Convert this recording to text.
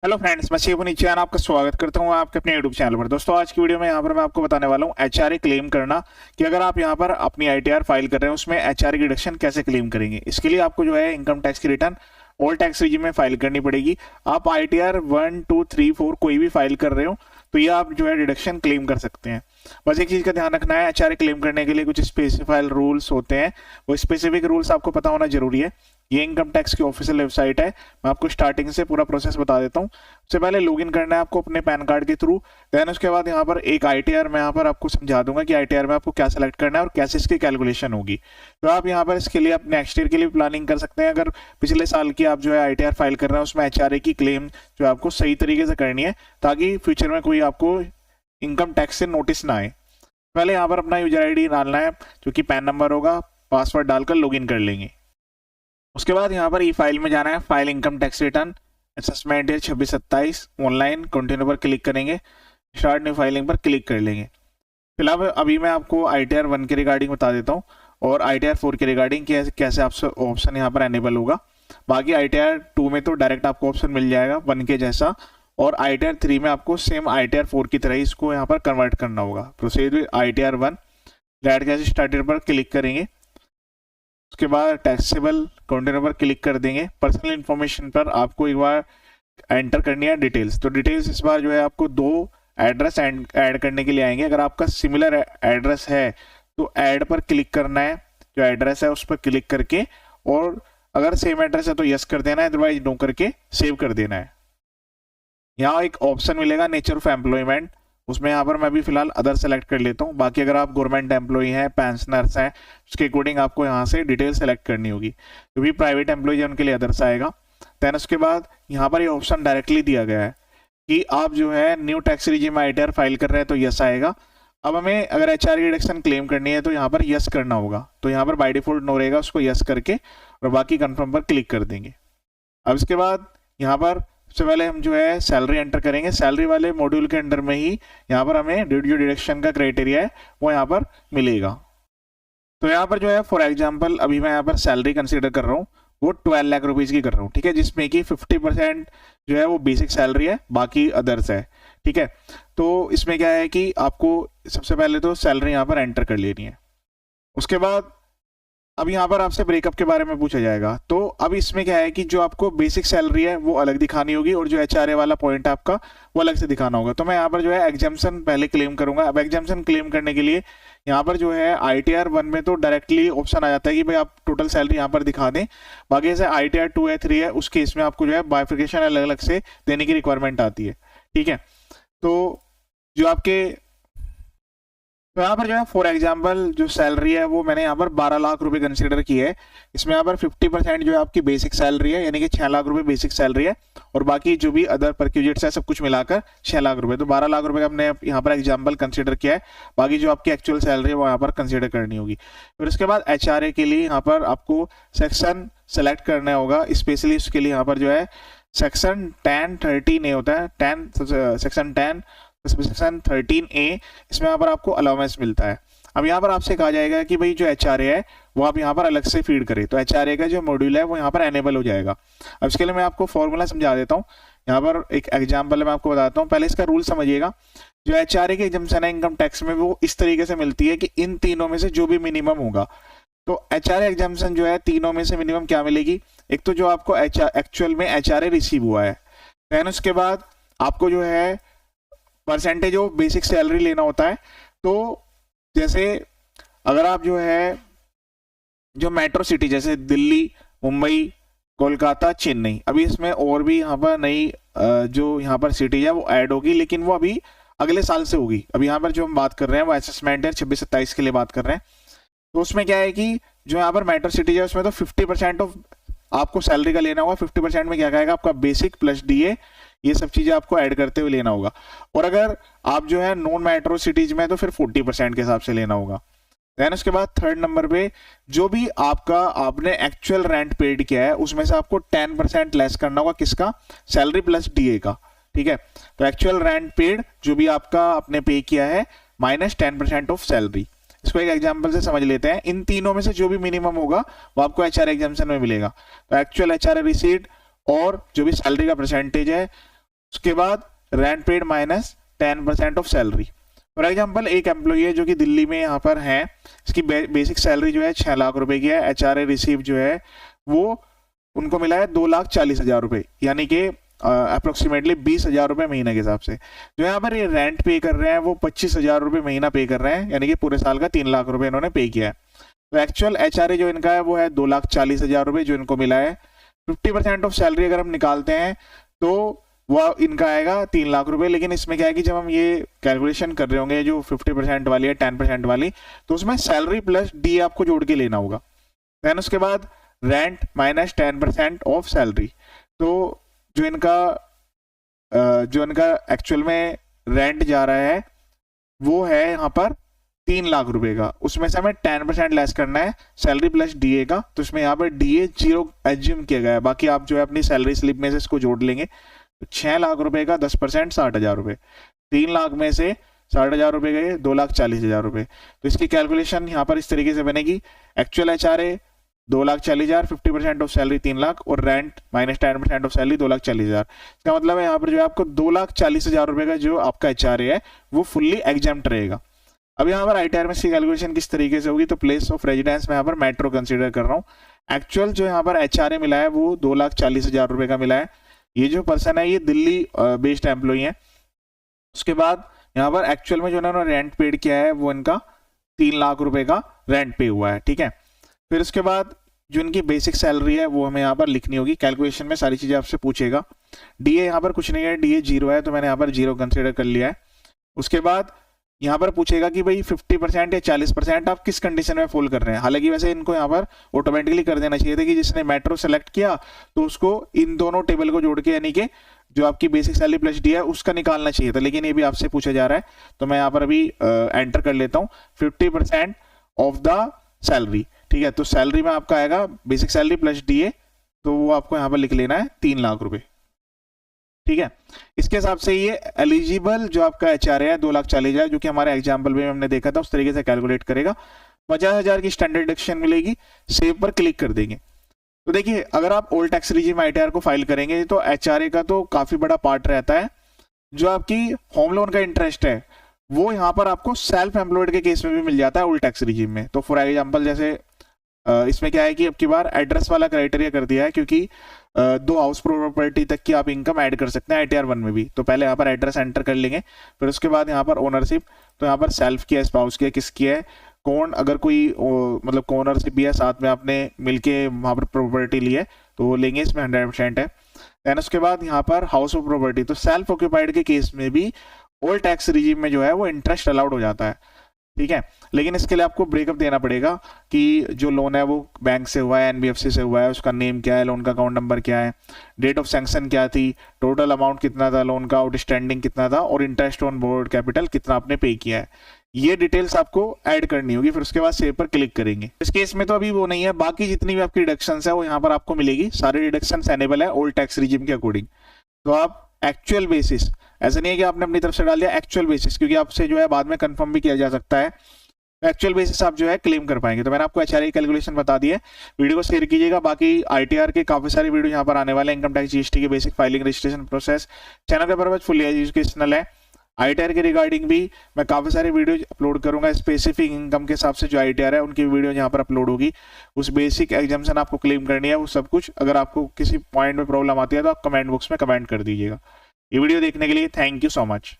Hello friends, मैं शिव नीचे आपका स्वागत करता हूं आपके अपने यूट्यूब चैनल पर। दोस्तों, आज की वीडियो में यहां पर मैं आपको बताने वाला हूं एचआरए क्लेम करना कि अगर आप यहां पर अपनी आईटीआर फाइल कर रहे हैं उसमें एचआरए की डिडक्शन कैसे क्लेम करेंगे। इसके लिए आपको जो है इनकम टैक्स की रिटर्न ऑल टैक्स रिजिम में फाइल करनी पड़ेगी। आप आईटीआर 1, 2, 3, 4 कोई भी फाइल कर रहे हो तो ये आप जो है डिडक्शन क्लेम कर सकते हैं। बस एक चीज का ध्यान रखना है, एचआरए क्लेम करने के लिए कुछ स्पेसिफाइड रूल्स होते हैं, वो स्पेसिफिक रूल्स आपको पता होना जरूरी है। ये इनकम टैक्स की ऑफिशियल वेबसाइट है, मैं आपको स्टार्टिंग से पूरा प्रोसेस बता देता हूँ। सबसे पहले लॉगिन करना है आपको अपने पैन कार्ड के थ्रू। देन उसके बाद यहाँ पर एक आईटीआर मैं यहाँ पर आपको समझा दूंगा कि आईटीआर में आपको क्या सेलेक्ट करना है और कैसे इसकी कैलकुलेशन होगी। तो आप यहाँ पर इसके लिए अपने नेक्स्ट ईयर के लिए प्लानिंग कर सकते हैं। अगर पिछले साल की आप जो है आईटीआर फाइल कर रहे हैं उसमें एचआरए की क्लेम जो है आपको सही तरीके से करनी है ताकि फ्यूचर में कोई आपको इनकम टैक्स से नोटिस ना आए। पहले यहाँ पर अपना यूजर आईडी डालना है जो कि पैन नंबर होगा, पासवर्ड डालकर लॉगिन कर लेंगे। उसके बाद यहाँ पर ई फाइल में जाना है, file income tax return assessment year 26-27 online continue पर क्लिक करेंगे, स्टार्ट न्यू फाइलिंग पर क्लिक कर लेंगे। फिलहाल अभी मैं आपको आईटीआर 1 के रिगार्डिंग बता देता हूँ और आईटीआर 4 के रिगार्डिंग कैसे आपसे ऑप्शन यहाँ पर एनेबल होगा। बाकी आईटीआर 2 में तो डायरेक्ट आपको ऑप्शन मिल जाएगा 1 के जैसा, और आईटीआर 3 में आपको सेम आईटीआर 4 की तरह ही इसको यहाँ पर कन्वर्ट करना होगा। प्रोसीड विद आईटीआर 1, डायरेक्ट कैसे स्टार्टेड पर क्लिक करेंगे। उसके बाद टैक्सेबल कंटिन्यू पर क्लिक कर देंगे। पर्सनल इन्फॉर्मेशन पर आपको एक बार एंटर करनी है डिटेल्स। तो डिटेल्स इस बार जो है आपको 2 एड्रेस ऐड करने के लिए आएंगे। अगर आपका सिमिलर एड्रेस है तो ऐड पर क्लिक करना है, जो एड्रेस है उस पर क्लिक करके, और अगर सेम एड्रेस है तो यस कर देना है, अदरवाइज नो करके सेव कर देना है। यहाँ एक ऑप्शन मिलेगा नेचर ऑफ एम्प्लॉयमेंट, उसमें यहाँ पर मैं भी फिलहाल अदर सेलेक्ट कर लेता हूँ। बाकी अगर आप गवर्नमेंट एम्प्लॉय हैं, पेंशनर्स हैं, उसके अकॉर्डिंग आपको यहाँ से डिटेल सेलेक्ट करनी होगी। जो भी प्राइवेट एम्प्लॉय है उनके लिए अदर्स आएगा। देन उसके बाद यहाँ पर ये ऑप्शन डायरेक्टली दिया गया है कि आप जो है new tax regime ITR file कर रहे हैं तो यस आएगा। अब हमें अगर एचआरए डिडक्शन क्लेम करनी है तो यहाँ पर यस करना होगा, तो यहाँ पर बाय डिफॉल्ट नो रहेगा, उसको यस करके और बाकी कंफर्म पर क्लिक कर देंगे। अब इसके बाद यहाँ पर सबसे पहले हम जो है सैलरी एंटर करेंगे। सैलरी वाले मॉड्यूल के अंडर में ही यहाँ पर हमें जो डिडक्शन का क्राइटेरिया है वो यहाँ पर मिलेगा। तो यहाँ पर जो है फॉर एग्जांपल अभी मैं यहाँ पर सैलरी कंसीडर कर रहा हूँ, वो 12 लाख रुपीज की कर रहा हूँ, ठीक है, जिसमें कि 50% जो है वो बेसिक सैलरी है, बाकी अदर्स है, ठीक है। तो इसमें क्या है कि आपको सबसे पहले तो सैलरी यहाँ पर एंटर कर लेनी है। उसके बाद अब यहाँ पर आपसे ब्रेकअप के बारे में पूछा जाएगा। तो अब इसमें क्या है कि जो आपको बेसिक सैलरी है वो अलग दिखानी होगी और जो एचआरए वाला पॉइंट है आपका वो अलग से दिखाना होगा। तो मैं यहाँ पर जो है एग्जाम्पशन पहले क्लेम करूंगा। अब एग्जाम्पशन क्लेम करने के लिए यहाँ पर जो है आईटीआर 1 में तो डायरेक्टली ऑप्शन आ जाता है कि भाई आप टोटल सैलरी यहाँ पर दिखा दें। बाकी जैसे आईटीआर 2 है, 3 है, उस केस में आपको जो है बाइफिकेशन अलग अलग से देने की रिक्वायरमेंट आती है, ठीक है। तो जो आपके तो यहाँ पर जो है फॉर एग्जाम्पल जो सैलरी है वो मैंने यहाँ पर 12 लाख रुपए कंसीडर की है। इसमें यहाँ पर 50% जो है आपकी बेसिक सैलरी है, यानी कि 6 लाख रुपए बेसिक सैलरी है, और बाकी जो भी अदर परक्यूजिट्स है सब कुछ मिलाकर 6 लाख रुपए। तो 12 लाख रुपए का हमने यहाँ पर एग्जाम्पल कंसिडर किया है। बाकी जो आपकी एक्चुअल सैलरी है वो यहाँ पर कंसिडर करनी होगी। फिर उसके बाद एचआरए के लिए यहाँ पर आपको सेक्शन सेलेक्ट करना होगा। स्पेशली उसके लिए यहाँ पर जो है सेक्शन 10(13)(a) होता है, सेक्शन 10 सेक्शन 13(a), इसमें यहाँ पर अलाउंस अलाउंस मिलता है। अब यहाँ पर आपसे कहा जाएगा कि भाई जो एचआरए है वो आप यहाँ पर अलग से फीड करें, तो एचआरए का जो मॉड्यूल है वो यहाँ पर एनेबल हो जाएगा। अब इसके लिए मैं आपको फॉर्मूला समझा देता हूँ। यहाँ पर एक एग्जाम्पल मैं आपको बताता हूँ, पहले इसका रूल समझिएगा। जो एचआरए की एग्जम्पशन है इनकम टैक्स में वो इस तरीके से मिलती है कि इन तीनों में से जो भी मिनिमम होगा, तो एचआरए एग्जम्पशन जो है तीनों में से मिनिमम क्या मिलेगी। एक तो जो आपको एक्चुअल में एचआरए रिसीव हुआ है, देन उसके बाद आपको जो है परसेंटेज ऑफ बेसिक सैलरी लेना होता है। तो जैसे अगर आप जो है जो मेट्रो सिटी जैसे दिल्ली, मुंबई, कोलकाता, चेन्नई, अभी इसमें और भी यहाँ पर नई जो यहाँ पर सिटी है वो ऐड होगी, लेकिन वो अभी अगले साल से होगी। अभी यहाँ पर जो हम बात कर रहे हैं वो असेसमेंट ईयर 26-27 के लिए बात कर रहे हैं। तो उसमें क्या है कि जो यहाँ पर मेट्रो सिटी है उसमें तो 50% ऑफ आपको सैलरी का लेना होगा। 50% में क्या कहेगा आपका बेसिक प्लस डीए, ये सब चीजें आपको ऐड करते हुए लेना होगा। और अगर आप जो है नॉन मेट्रो सिटीज में तो फिर 40% के हिसाब से लेना होगा। देन उसके बाद थर्ड नंबर पे जो भी आपने एक्चुअल रेंट पेड किया है उसमें से आपको 10% लेस करना होगा, किसका, सैलरी प्लस डीए का, ठीक है। तो एक्चुअल रेंट पेड जो भी आपका आपने पे किया है माइनस 10% ऑफ सैलरी। इसको एक एग्जांपल से समझ लेते हैं। इन तीनों में से जो भी मिनिमम होगा वो आपको एचआरए एग्जाम्पशन में मिलेगा। तो एक्चुअल एचआरए रिसीट और जो भी सैलरी का परसेंटेज है उसके बाद rent paid minus 10% of salary. For example एक एम्प्लॉई है जो कि दिल्ली में यहाँ पर है, इसकी बेसिक सैलरी जो है 6 लाख रुपए की है। एचआरए रिसीव जो है वो उनको मिला है 2,40,000 रुपए, यानी कि अप्रोक्सीमेटली 20,000 रुपए महीने के हिसाब से। जो यहाँ पर ये रेंट पे कर रहे हैं वो 25,000 रुपए महीना पे कर रहे हैं, यानी कि पूरे साल का 3 लाख रुपए इन्होंने पे किया है। तो एक्चुअल एचआरए जो इनका है वो है 2,40,000 रुपए जो इनको मिला है। 50% ऑफ सैलरी अगर हम निकालते हैं तो वह इनका आएगा 3 लाख रुपए। लेकिन इसमें क्या है कि जब हम ये कैलकुलेशन कर रहे होंगे जो 50% वाली है 10% वाली, तो उसमें सैलरी प्लस डी आपको जोड़ के लेना होगा। देन उसके बाद रेंट माइनस 10% ऑफ सैलरी। तो जो इनका एक्चुअल में रेंट जा रहा है वो है यहाँ पर 3 लाख रुपए का, उसमें से हमें 10% लेस करना है सैलरी प्लस डीए का। तो इसमें यहाँ पर डीए 0 एज्यूम किया गया है, बाकी आप जो है अपनी सैलरी स्लिप में से इसको जोड़ लेंगे। 6 लाख रुपए का 10% 60,000 रुपए, 3 लाख में से 60,000 रुपए गए 2,40,000 रुपए। तो इसकी कैलकुलेशन यहाँ पर इस तरीके से बनेगी, actual HRA 2,40,000, 50% of salary 3 lakh और रेंट माइनस 10% ऑफ सैलरी 2,40,000। इसका मतलब है यहाँ पर जो है आपको 2,40,000 रुपए का जो आपका एचआरए है वो फुल्ली एग्जाम्प्ट रहेगा। अब यहाँ पर आईटीआर में इसकी कैलकुलेशन किस तरीके से होगी, तो प्लेस ऑफ रेजिडेंस में यहाँ पर मेट्रो कंसीडर कर रहा हूँ। एक्चुअल जो यहाँ पर एचआरए मिला है वो 2,40,000 रुपए का मिला है। ये जो पर्सन है ये दिल्ली बेस्ड एम्प्लॉई है। उसके बाद यहाँ पर एक्चुअल में जो इन्होंने रेंट पेड किया है वो इनका 3 लाख रुपए का रेंट पे हुआ है, ठीक है। फिर उसके बाद जो इनकी बेसिक सैलरी है वो हमें यहाँ पर लिखनी होगी। कैलकुलेशन में सारी चीजें आपसे पूछेगा। डीए यहाँ पर कुछ नहीं है, डीए 0 है, तो मैंने यहाँ पर 0 कंसिडर कर लिया है। उसके बाद यहाँ पर पूछेगा कि भाई 50% या 40% आप किस कंडीशन में फॉल कर रहे हैं। हालांकि वैसे इनको यहाँ पर ऑटोमेटिकली कर देना चाहिए था कि जिसने मेट्रो सेलेक्ट किया तो उसको इन दोनों टेबल को जोड़ के, यानी कि जो आपकी बेसिक सैलरी प्लस डी है उसका निकालना चाहिए था, लेकिन ये भी आपसे पूछा जा रहा है। तो मैं यहाँ पर अभी एंटर कर लेता हूँ 50% ऑफ द सैलरी, ठीक है। तो सैलरी में आपका आएगा बेसिक सैलरी प्लस डीए, तो वो आपको यहाँ पर लिख लेना है 3 लाख रुपए, ठीक है। इसके हिसाब से ये एलिजिबल जो आपका एचआरए है 2,40,000 जो कि हमारे एग्जाम्पल में हमने देखा था उस तरीके से कैलकुलेट करेगा। 50,000 की स्टैंडर्ड डिडक्शन मिलेगी, सेव पर क्लिक कर देंगे। तो देखिए अगर आप ओल्ड टैक्स रिजीम आईटीआर को फाइल करेंगे तो एचआरए का तो काफी बड़ा पार्ट रहता है। जो आपकी होम लोन का इंटरेस्ट है वो यहाँ पर आपको सेल्फ एम्प्लॉयड के केस में भी मिल जाता है ओल्ड टैक्स रिजीम में। तो फॉर एग्जाम्पल जैसे इसमें क्या है कि अब की बार एड्रेस वाला क्राइटेरिया कर दिया है, क्योंकि 2 हाउस प्रॉपर्टी तक की आप इनकम ऐड कर सकते हैं आईटीआर 1 में भी। तो पहले यहाँ पर एड्रेस एंटर कर लेंगे, फिर उसके बाद यहाँ पर ओनरशिप, तो यहाँ पर सेल्फ की है, स्पाउस की है, किसकी है, कौन अगर कोई मतलब ओनरशिप भी है साथ में आपने मिलके वहाँ पर प्रॉपर्टी ली है तो वो लेंगे, इसमें 100% है। देन उसके बाद यहाँ पर हाउस ऑफ प्रॉपर्टी, तो सेल्फ ऑक्यूपाइड के केस में भी ओल्ड टैक्स रिजीम में जो है वो इंटरेस्ट अलाउड हो जाता है, ठीक है। लेकिन इसके लिए आपको ब्रेकअप देना पड़ेगा कि जो लोन है वो बैंक से हुआ है, एनबीएफसी से हुआ है, उसका नेम क्या है, लोन का अकाउंट नंबर क्या है, डेट ऑफ सैंक्शन क्या थी, टोटल अमाउंट कितना था लोन का, आउटस्टैंडिंग कितना था और इंटरेस्ट ऑन बोर्ड कैपिटल कितना आपने पे किया है। ये डिटेल्स आपको ऐड करनी होगी। फिर उसके बाद सेव पर क्लिक करेंगे। इस केस में तो अभी वो नहीं है, बाकी जितनी भी आपकी डिडक्शंस है वो यहाँ पर आपको मिलेगी। सारे डिडक्शंस एनेबल है ओल्ड टैक्स रिजीम के अकॉर्डिंग। तो आप एक्चुअल बेसिस, ऐसा नहीं है कि आपने अपनी तरफ से डाल दिया, एक्चुअल बेसिस, क्योंकि आपसे जो है बाद में कंफर्म भी किया जा सकता है, एक्चुअल बेसिस आप जो है क्लेम कर पाएंगे। तो मैंने आपको एचआरए कैलकुलेशन बता दी है। वीडियो को शेयर कीजिएगा। बाकी आईटीआर के काफी सारे वीडियो यहाँ पर आने वाले हैं, इनकम टैक्स जीएसटी के basic filing registration process. Channel का पर्पज फुली एजुकेशनल है। आईटीआर के रिगार्डिंग भी मैं काफी सारे वीडियो अपलोड करूंगा। स्पेसिफिक इनकम के हिसाब से जो आईटीआर है उनकी वीडियो यहाँ पर अपलोड होगी। उस बेसिक एग्जाम्शन आपको क्लेम करनी है वो सब कुछ। अगर आपको किसी पॉइंट में प्रॉब्लम आती है तो आप कमेंट बॉक्स में कमेंट कर दीजिएगा। ये वीडियो देखने के लिए थैंक यू सो मच।